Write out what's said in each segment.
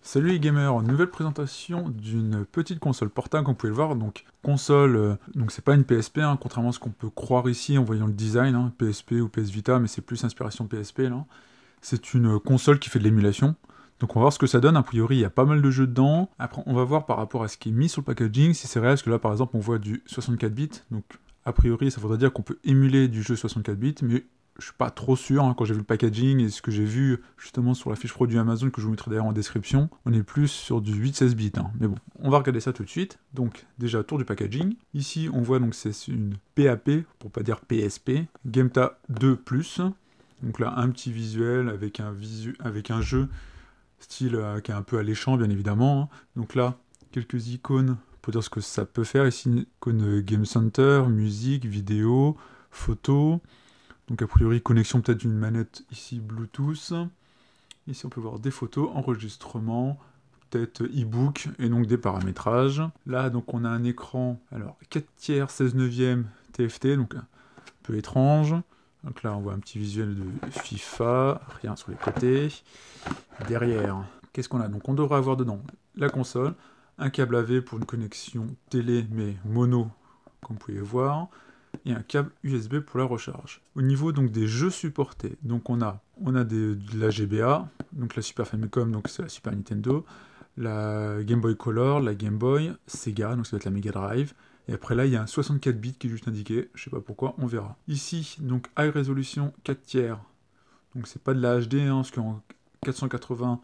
Salut les gamers, nouvelle présentation d'une petite console portable comme vous pouvez le voir. Donc console, donc c'est pas une PSP, hein, contrairement à ce qu'on peut croire ici en voyant le design, hein, PSP ou PS Vita, mais c'est plus inspiration PSP là. C'est une console qui fait de l'émulation. Donc on va voir ce que ça donne, a priori il y a pas mal de jeux dedans. Après on va voir par rapport à ce qui est mis sur le packaging, si c'est réel, parce que là par exemple on voit du 64 bits, donc a priori ça voudrait dire qu'on peut émuler du jeu 64 bits, mais je suis pas trop sûr, hein, quand j'ai vu le packaging et ce que j'ai vu justement sur la fiche produit Amazon, que je vous mettrai d'ailleurs en description, on est plus sur du 8-16 bits, hein. Mais bon, on va regarder ça tout de suite. Donc déjà, tour du packaging. Ici, on voit donc c'est une PAP, pour pas dire PSP, Gemta 2+. Donc là, un petit visuel avec un jeu style qui est un peu alléchant, bien évidemment, hein. Donc là, quelques icônes pour dire ce que ça peut faire. Ici, une icône Game Center, musique, vidéo, photo. Donc a priori, connexion peut-être d'une manette ici Bluetooth. Ici, on peut voir des photos, enregistrement, peut-être e-book, et donc des paramétrages. Là, donc on a un écran, alors 4 tiers, 16 neuvième TFT, donc un peu étrange. Donc là, on voit un petit visuel de FIFA, rien sur les côtés. Derrière, qu'est-ce qu'on a? Donc on devrait avoir dedans la console, un câble AV pour une connexion télé, mais mono, comme vous pouvez voir, et un câble USB pour la recharge. Au niveau donc des jeux supportés, donc on a de la GBA, donc la Super Famicom, donc c'est la Super Nintendo, la Game Boy Color, la Game Boy, Sega, donc ça va être la Mega Drive, et après là il y a un 64 bits qui est juste indiqué, je sais pas pourquoi, on verra. Ici, donc High Resolution 4 tiers, donc c'est pas de la HD, hein, parce qu'en 480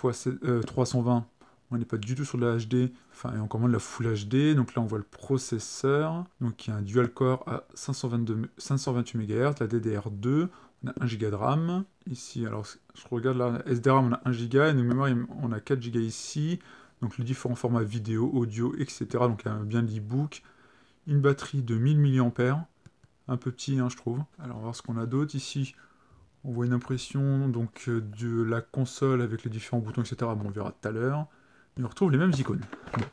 x 320, on n'est pas du tout sur de la HD, enfin, et encore moins de la Full HD. Donc là, on voit le processeur, donc il y a un dual-core à 528 MHz, la DDR2, on a 1 Go de RAM. Ici, alors, je regarde là, SDRAM, on a 1 Go, et nos mémoires, on a 4 Go ici. Donc les différents formats vidéo, audio, etc. Donc il y a bien l'e-book. Une batterie de 1000 mAh, un peu petit, hein, je trouve. Alors, on va voir ce qu'on a d'autre ici. On voit une impression donc de la console avec les différents boutons, etc. Bon, on verra tout à l'heure. Et on retrouve les mêmes icônes. Bon.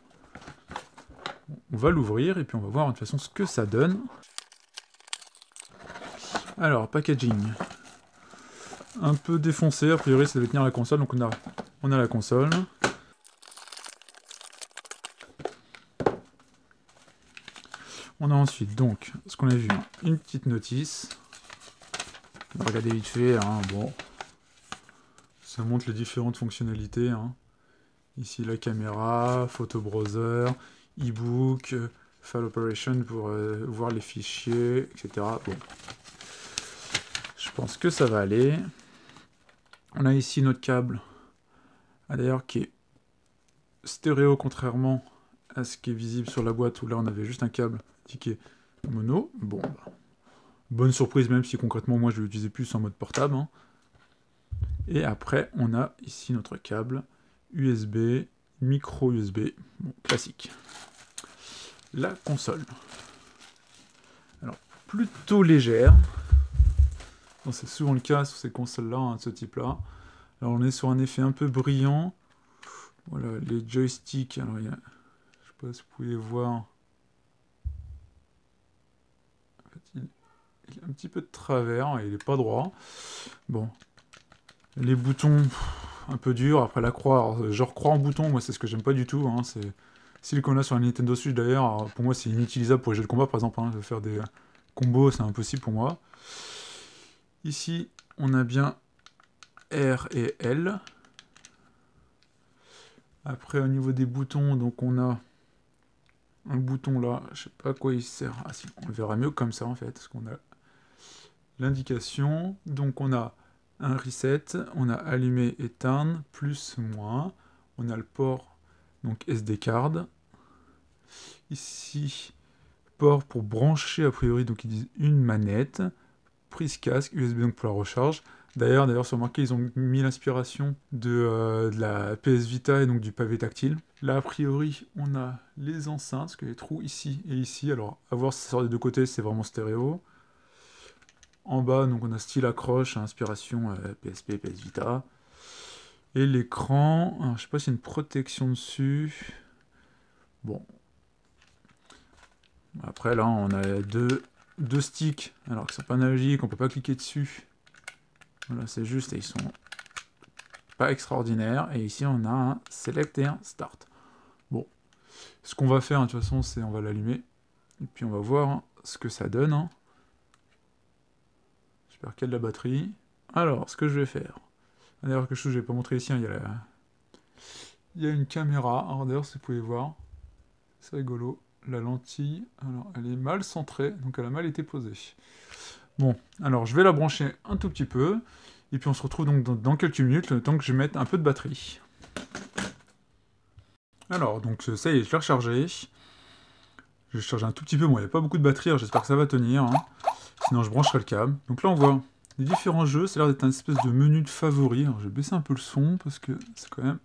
On va l'ouvrir et puis on va voir de toute façon ce que ça donne. Alors, packaging. Un peu défoncé, a priori ça devait tenir la console, donc on a la console. On a ensuite donc, ce qu'on a vu, une petite notice. On va regarder vite fait, hein, bon. Ça montre les différentes fonctionnalités, hein. Ici la caméra, photo browser, e-book, file operation pour voir les fichiers, etc. Bon. Je pense que ça va aller. On a ici notre câble, d'ailleurs qui est stéréo contrairement à ce qui est visible sur la boîte où là on avait juste un câble indiqué mono. Bon, bah, bonne surprise même si concrètement moi je l'utilisais plus en mode portable, hein. Et après on a ici notre câble USB, micro USB, bon, classique. La console. Alors, plutôt légère. C'est souvent le cas sur ces consoles-là, hein, de ce type-là. Alors, on est sur un effet un peu brillant. Voilà, les joysticks. Alors, je sais pas si vous pouvez voir. En fait, il est un petit peu de travers, et il est pas droit. Bon. Les boutons, un peu durs. Après la croix, alors, genre croix en bouton, moi, c'est ce que j'aime pas du tout, hein. C'est qu'on a sur la Nintendo Switch d'ailleurs, pour moi c'est inutilisable pour les jeux de combat par exemple, hein, de faire des combos, c'est impossible pour moi. Ici, on a bien R et L. Après, au niveau des boutons, donc on a un bouton là, je sais pas à quoi il sert. Ah si, on le verra mieux comme ça en fait, parce qu'on a l'indication. Donc on a un reset, on a allumé, éteindre, plus, moins. On a le port, donc SD card. Ici, port pour brancher a priori, donc ils disent une manette. Prise casque, USB donc pour la recharge. D'ailleurs, sur remarqué, ils ont mis l'inspiration de la PS Vita et donc du pavé tactile. Là, a priori, on a les enceintes, parce que les trous ici et ici. Alors, à voir si ça sort des deux côtés, c'est vraiment stéréo. En bas, donc on a style accroche, inspiration PSP, PS Vita. Et l'écran, alors je sais pas s'il y a une protection dessus. Bon. Après, là, on a deux sticks, alors que c'est pas analogique, on peut pas cliquer dessus. Voilà, c'est juste, et ils sont pas extraordinaire. Et ici, on a un Select et un Start. Bon, ce qu'on va faire, hein, de toute façon, c'est on va l'allumer. Et puis on va voir hein, ce que ça donne. Hein. J'espère qu'il y a de la batterie. Alors, ce que je vais faire... D'ailleurs, quelque chose que je n'ai pas montré ici, hein, il y a une caméra. Alors d'ailleurs, si vous pouvez voir, c'est rigolo. La lentille, alors elle est mal centrée, donc elle a mal été posée. Bon, alors je vais la brancher un tout petit peu, et puis on se retrouve donc dans quelques minutes, le temps que je mette un peu de batterie. Alors, donc ça y est, je l'ai rechargé. Je vais charger un tout petit peu, bon, il n'y a pas beaucoup de batterie, j'espère que ça va tenir. Hein. Sinon, je brancherai le câble. Donc là, on voit les différents jeux, ça a l'air d'être un espèce de menu de favoris. Alors, je vais baisser un peu le son, parce que c'est quand même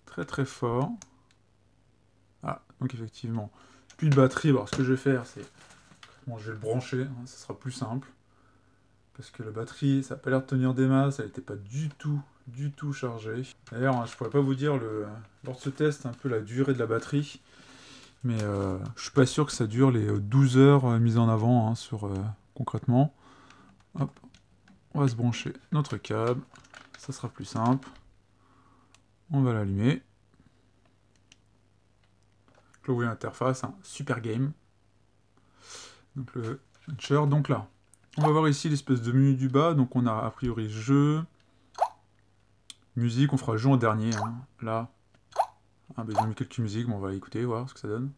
très très fort. Ah, donc effectivement, plus de batterie. Alors, ce que je vais faire, c'est... Bon, je vais le brancher, hein, ça sera plus simple. Parce que la batterie, ça n'a pas l'air de tenir des masses, elle n'était pas du tout chargée. D'ailleurs, hein, je pourrais pas vous dire, lors de ce test, un peu la durée de la batterie. Mais je suis pas sûr que ça dure les 12 heures mises en avant, hein, concrètement. Hop, on va se brancher notre câble, ça sera plus simple. On va l'allumer. Là, vous voyez l'interface, hein, super game. Donc le launcher, donc là, on va voir ici l'espèce de menu du bas. Donc on a a priori jeu, musique, on fera jeu en dernier. Hein. Là, ah, ben, ils ont mis quelques musiques, bon, on va écouter, voir ce que ça donne.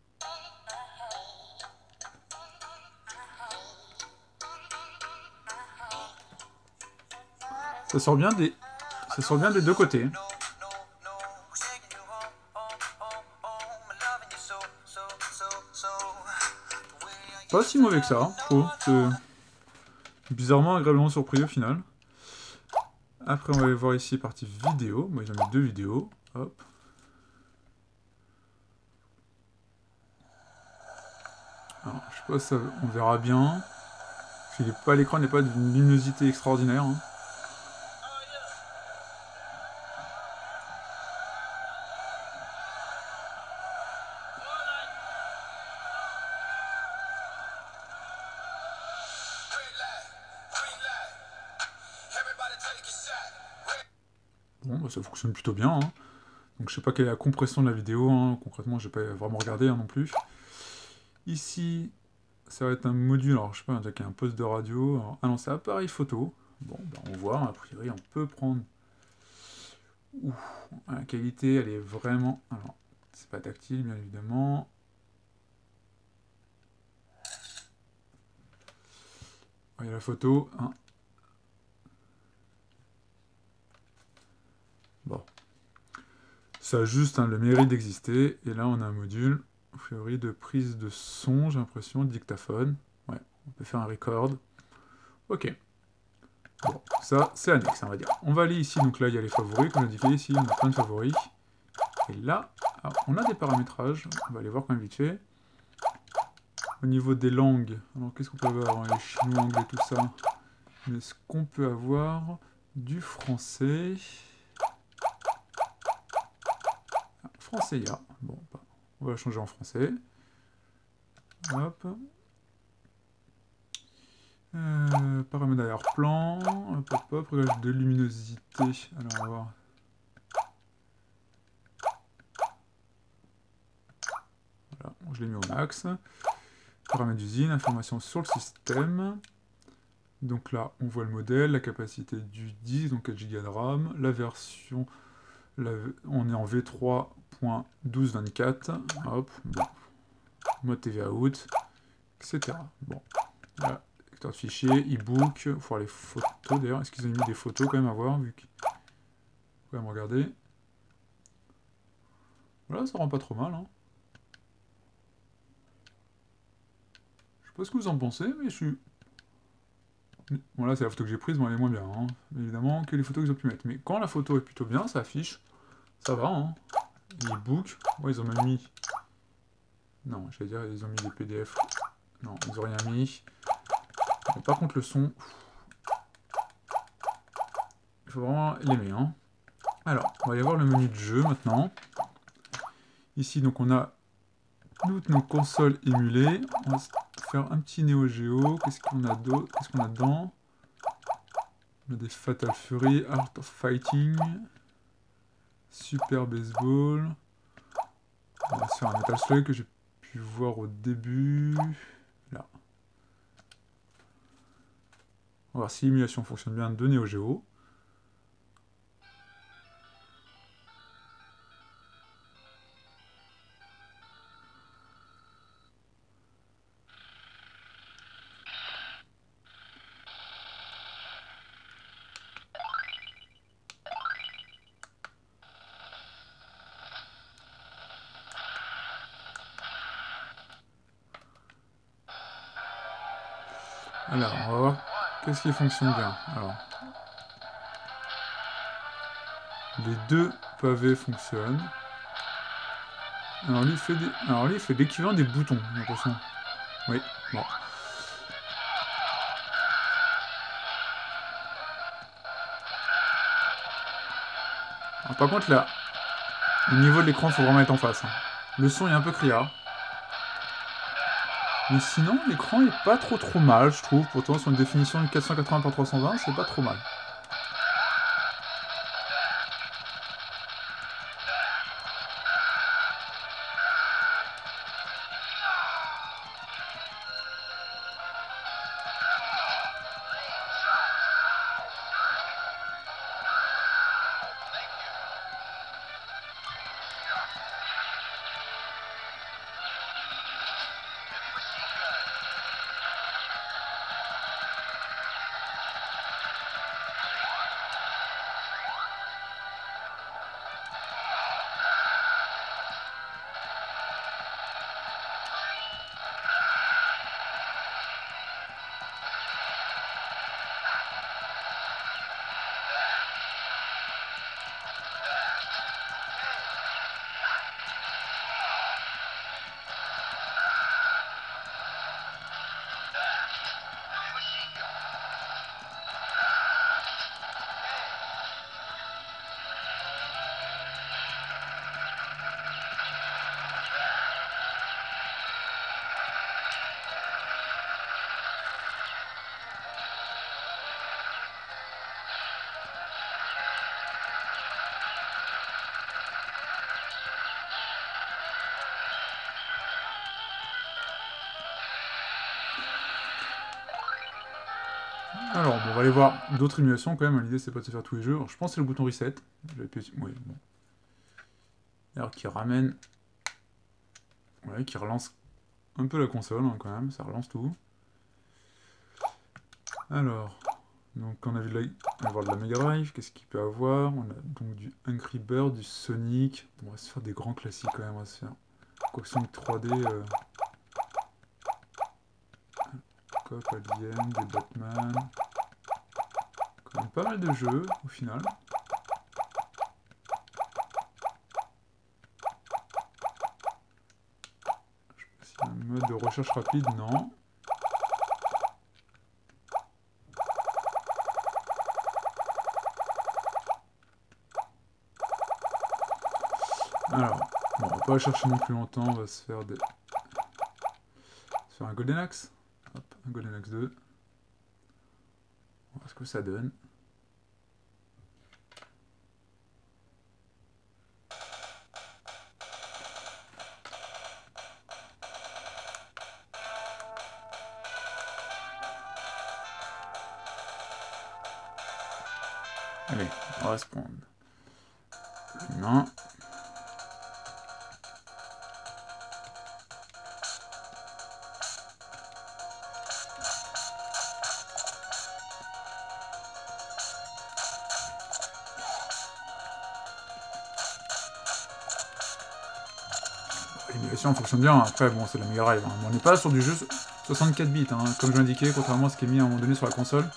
Ça sort bien des deux côtés. Pas si mauvais que ça, hein, je trouve. Bizarrement, agréablement surpris au final. Après, on va aller voir ici partie vidéo. Moi, j'en ai deux vidéos. Hop. Alors, je sais pas si ça, on verra bien. L'écran n'est pas d'une luminosité extraordinaire. Hein. Bon, bah, ça fonctionne plutôt bien. Hein. Donc je sais pas quelle est la compression de la vidéo. Hein. Concrètement, je n'ai pas vraiment regardé hein, non plus. Ici, ça va être un module. Alors je sais pas, il y a un poste de radio. Alors, ah non, c'est appareil photo. Bon, bah, on voit. A priori, on peut prendre. Ouh, la qualité, elle est vraiment. Alors, c'est pas tactile, bien évidemment. Il y a la photo. Hein. Bon. Ça a juste hein, le mérite d'exister. Et là, on a un module, a priori, de prise de son, j'ai l'impression, de dictaphone. Ouais, on peut faire un record. Ok. Bon, ça, c'est annexe, on va dire. On va aller ici, donc là, il y a les favoris, comme indiqué ici, on a plein de favoris. Et là, alors, on a des paramétrages, on va aller voir quand même vite fait. Au niveau des langues, alors qu'est-ce qu'on peut avoir? Les chinois, anglais, tout ça. Mais est-ce qu'on peut avoir du français? Français, il y a. Bon, on va changer en français. Hop. Paramètres d'arrière-plan. Hop, hop, hop. Réglage de luminosité. Alors, on va voir. Voilà, je l'ai mis au max. Paramètres d'usine, information sur le système. Donc là, on voit le modèle, la capacité du disque, donc 4 Go de RAM, la version, on est en V3.1224, hop, bon. Mode TVA out, etc. Bon, là, lecteur de fichiers, e-book, il faut voir les photos d'ailleurs, est-ce qu'ils ont mis des photos quand même à voir, vu qu'ils faut quand même regarder. Voilà, ça rend pas trop mal, hein. Je sais pas ce que vous en pensez, mais je suis... Bon là c'est la photo que j'ai prise, bon elle est moins bien, hein, évidemment, que les photos qu'ils ont pu mettre. Mais quand la photo est plutôt bien, ça affiche, ça va, hein. E-book, ouais ils ont même mis... Non, j'allais dire ils ont mis des PDF. Non, ils ont rien mis. Mais par contre le son... Il faut vraiment l'aimer, hein. Alors, on va aller voir le menu de jeu maintenant. Ici donc on a toutes nos consoles émulées. On va faire un petit Neo Geo. Qu'est-ce qu'on a d'autre? Qu'est-ce qu'on a dedans? On a des Fatal Fury, Art of Fighting, Super Baseball. On va se faire un Metal Slug que j'ai pu voir au début. Là. On va voir si l'émulation fonctionne bien de Neo Geo. Alors, on va voir qu'est-ce qui fonctionne bien. Alors, les deux pavés fonctionnent. Alors lui, il fait l'équivalent des boutons, j'ai l'impression. Oui, bon. Alors, par contre, là, au niveau de l'écran, il faut vraiment être en face. Hein. Le son est un peu criard. Mais sinon, l'écran est pas trop mal, je trouve. Pourtant, sur une définition de 480 par 320, c'est pas trop mal. Alors, bon, on va aller voir d'autres émulations quand même. L'idée, c'est pas de se faire tous les jeux. Alors, je pense que c'est le bouton reset. Oui, bon. Alors, qui ramène. Ouais, qui relance un peu la console hein, quand même. Ça relance tout. Alors, donc, on a vu de on va voir de la Mega Drive. Qu'est-ce qu'il peut avoir? On a donc du Angry Bird, du Sonic. Bon, on va se faire des grands classiques quand même. On va se faire. Quoi que Sonic 3D. Cop, Alien, des Batman. Quand même pas mal de jeux au final. Un mode de recherche rapide, non. Alors, bon, on va pas chercher non plus longtemps, on va se faire des... se faire un Golden Axe. Hop, un Golden Axe 2. On va voir ce que ça donne. Allez, on va se prendre une main. L'émulation fonctionne bien, après bon c'est la Mega Drive, hein. On n'est pas sur du jeu 64 bits, hein, comme je l'indiquais, contrairement à ce qui est mis à un moment donné sur la console.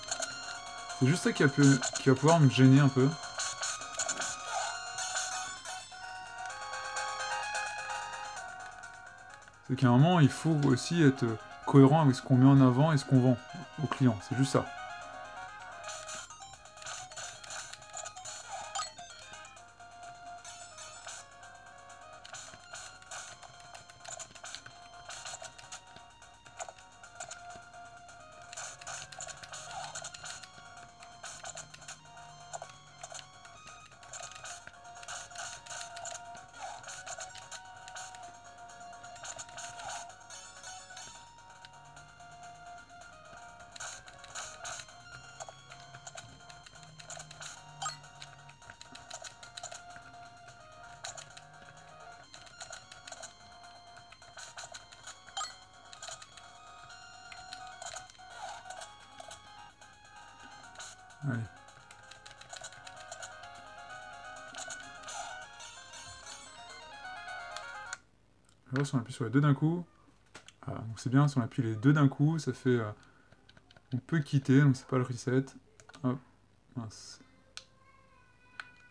C'est juste ça qui va pouvoir me gêner un peu. C'est qu'à un moment, il faut aussi être cohérent avec ce qu'on met en avant et ce qu'on vend aux clients. C'est juste ça. Allez. Alors, si on appuie sur les deux d'un coup, donc c'est bien, si on appuie les deux d'un coup, ça fait... on peut quitter, donc c'est pas le reset. Hop, mince.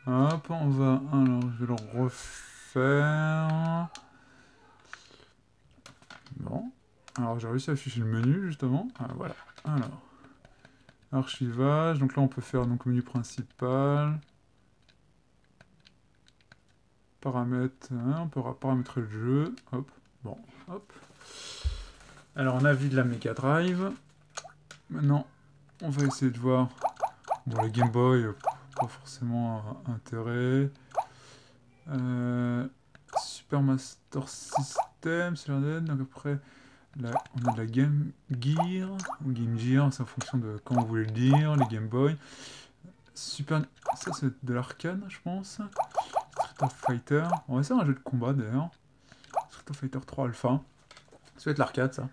Hop, on va... Alors, je vais le refaire. Bon. Alors, j'ai réussi à afficher le menu, justement. Ah, voilà. Alors. Archivage. Donc là, on peut faire donc, menu principal. Paramètres. Hein, on peut paramétrer le jeu. Hop. Bon. Hop. Alors, on a vu de la Mega Drive. Maintenant, on va essayer de voir... Bon, la Game Boy, pas forcément intérêt. Super Master System, c'est l'air d'être. Donc après, là, on a de la Game Gear, ou Game Gear, c'est en fonction de quand vous voulez le dire, les Game Boy. Super... Ça, c'est de l'arcade, je pense. Street of Fighter. On va essayer un jeu de combat, d'ailleurs. Street of Fighter 3 Alpha. Ça va être l'arcade, ça.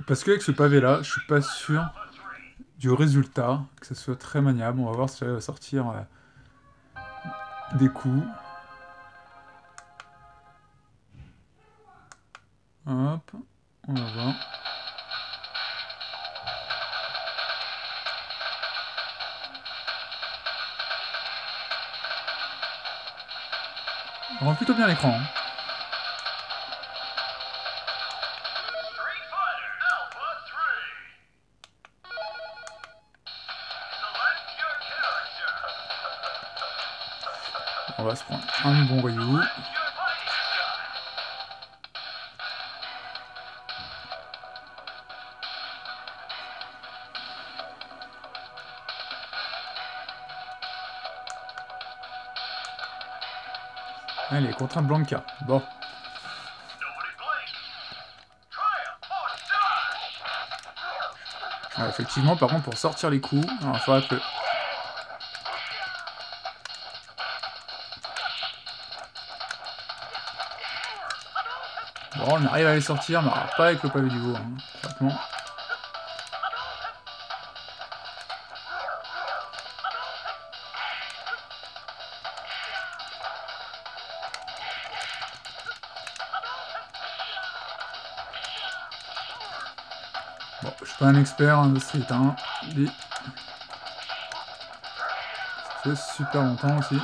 Parce qu'avec ce pavé-là, je suis pas sûr du résultat, que ça soit très maniable. On va voir si ça va sortir des coups. Hop, on va voir. On rend plutôt bien l'écran. Hein. On va se prendre un bon voyou. Allez, contre un Blanca. Bon. Ouais, effectivement, par contre, pour sortir les coups, il va falloir que... Bon, on arrive à les sortir, mais alors, pas avec le pavé du veau, hein, franchement. Bon, je suis pas un expert hein, de street, hein. Ça fait super longtemps aussi.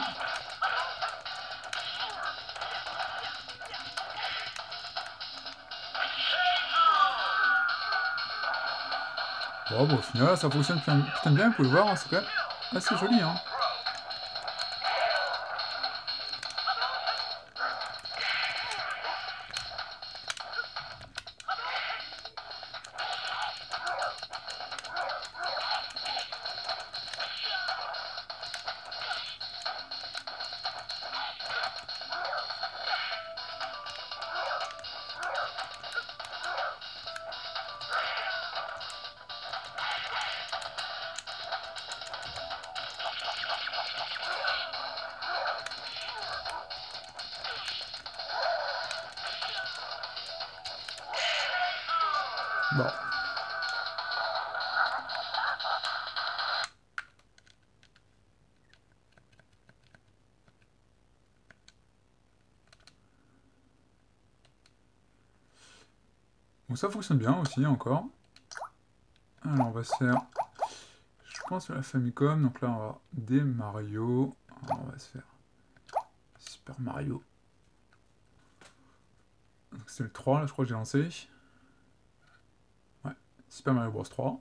Bon, au final, ça fonctionne putain bien, vous pouvez le voir, hein, c'est quand même assez joli. Hein. Bon. Bon, ça fonctionne bien aussi, encore. Alors, on va se faire... Je pense à la Famicom, donc là, on va avoir des Mario. Alors, on va se faire... Super Mario. C'est le 3, là, je crois que j'ai lancé. Ouais, Super Mario Bros 3.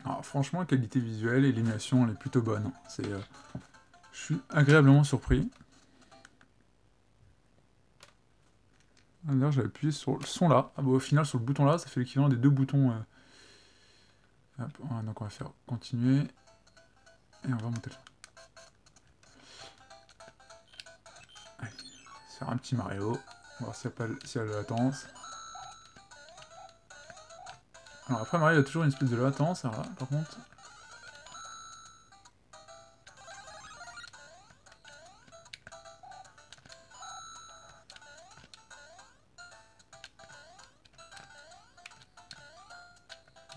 Alors, franchement, qualité visuelle et l'animation, elle est plutôt bonne. C'est... Je suis agréablement surpris. D'ailleurs, j'ai appuyé sur le son là. Ah, bon, au final, sur le bouton là, ça fait l'équivalent des deux boutons. Hop, donc on va faire continuer. Et on va monter le son. Allez, on va faire un petit Mario. On va voir s'il y a de la latence. Alors après Mario, il y a toujours une espèce de latence. Alors là, par contre...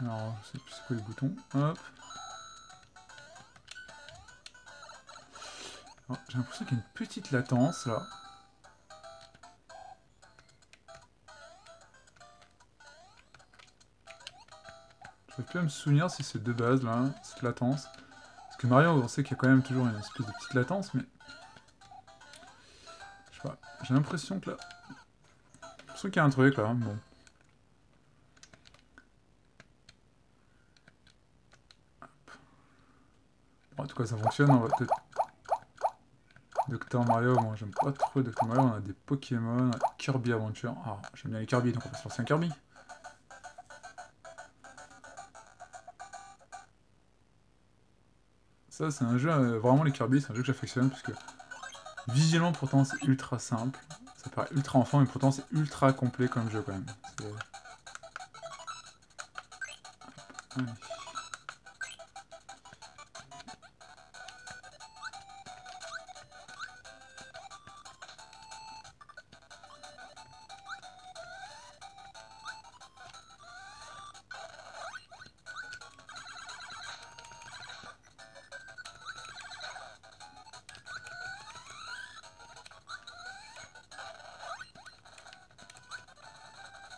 Alors, je sais plus c'est quoi les boutons. Hop. J'ai l'impression qu'il y a une petite latence là. Je vais plus à me souvenir si c'est de base là, cette latence. Parce que Mario, on sait qu'il y a quand même toujours une espèce de petite latence, mais... Je sais pas, j'ai l'impression que là... J'ai l'impression qu'il y a un truc là, bon. Bon, en tout cas, ça fonctionne, on va peut-être... Dr Mario, moi j'aime pas trop Dr Mario, on a des Pokémon, Kirby Adventure. Ah, j'aime bien les Kirby, donc on va se lancer un Kirby. Ça, c'est un jeu, vraiment les Kirby, c'est un jeu que j'affectionne, parce que visuellement, pourtant, c'est ultra simple. Ça paraît ultra enfant, mais pourtant, c'est ultra complet comme jeu, quand même. Allez.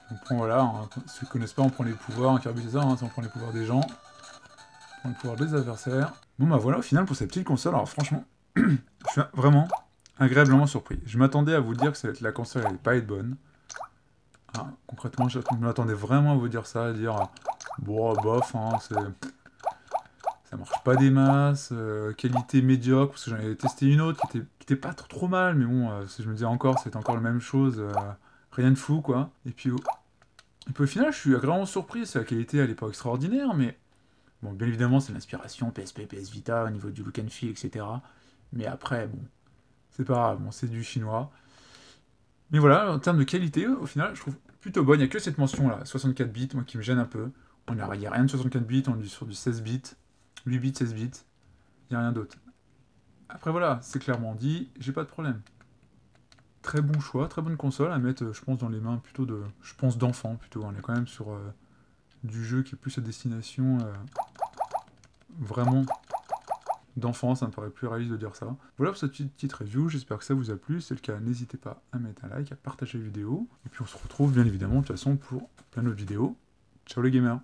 On prend, voilà, hein, ceux qui ne connaissent pas, on prend les pouvoirs, un Kirby c'est ça, hein, on prend les pouvoirs des gens, on prend les pouvoirs des adversaires. Bon bah voilà, au final, pour cette petite console, alors franchement, je suis vraiment agréablement surpris. Je m'attendais à vous dire que la console allait pas être bonne. Ah, concrètement, je m'attendais vraiment à vous dire ça, à dire, bon, bof, hein, ça marche pas des masses, qualité médiocre, parce que j'en avais testé une autre qui était pas trop mal, mais bon, si je me disais encore, c'est encore la même chose, rien de fou, quoi. Et puis au final, je suis agréablement surpris, la qualité elle est pas extraordinaire, mais bon, bien évidemment, c'est l'inspiration PSP, PS Vita au niveau du look and feel, etc. Mais après, bon, c'est pas grave, bon, c'est du chinois. Mais voilà, en termes de qualité, au final, je trouve plutôt bonne. Il n'y a que cette mention-là, 64 bits, moi qui me gêne un peu. Il n'y a rien de 64 bits, on est sur du 16 bits, 8 bits, 16 bits, il n'y a rien d'autre. Après voilà, c'est clairement dit, j'ai pas de problème. Très bon choix, très bonne console à mettre, je pense, dans les mains plutôt de... Je pense d'enfants, plutôt. On est quand même sur du jeu qui est plus à destination vraiment d'enfants, ça me paraît plus réaliste de dire ça. Voilà pour cette petite review, j'espère que ça vous a plu. Si c'est le cas, n'hésitez pas à mettre un like, à partager la vidéo. Et puis on se retrouve bien évidemment de toute façon pour plein d'autres vidéos. Ciao les gamers!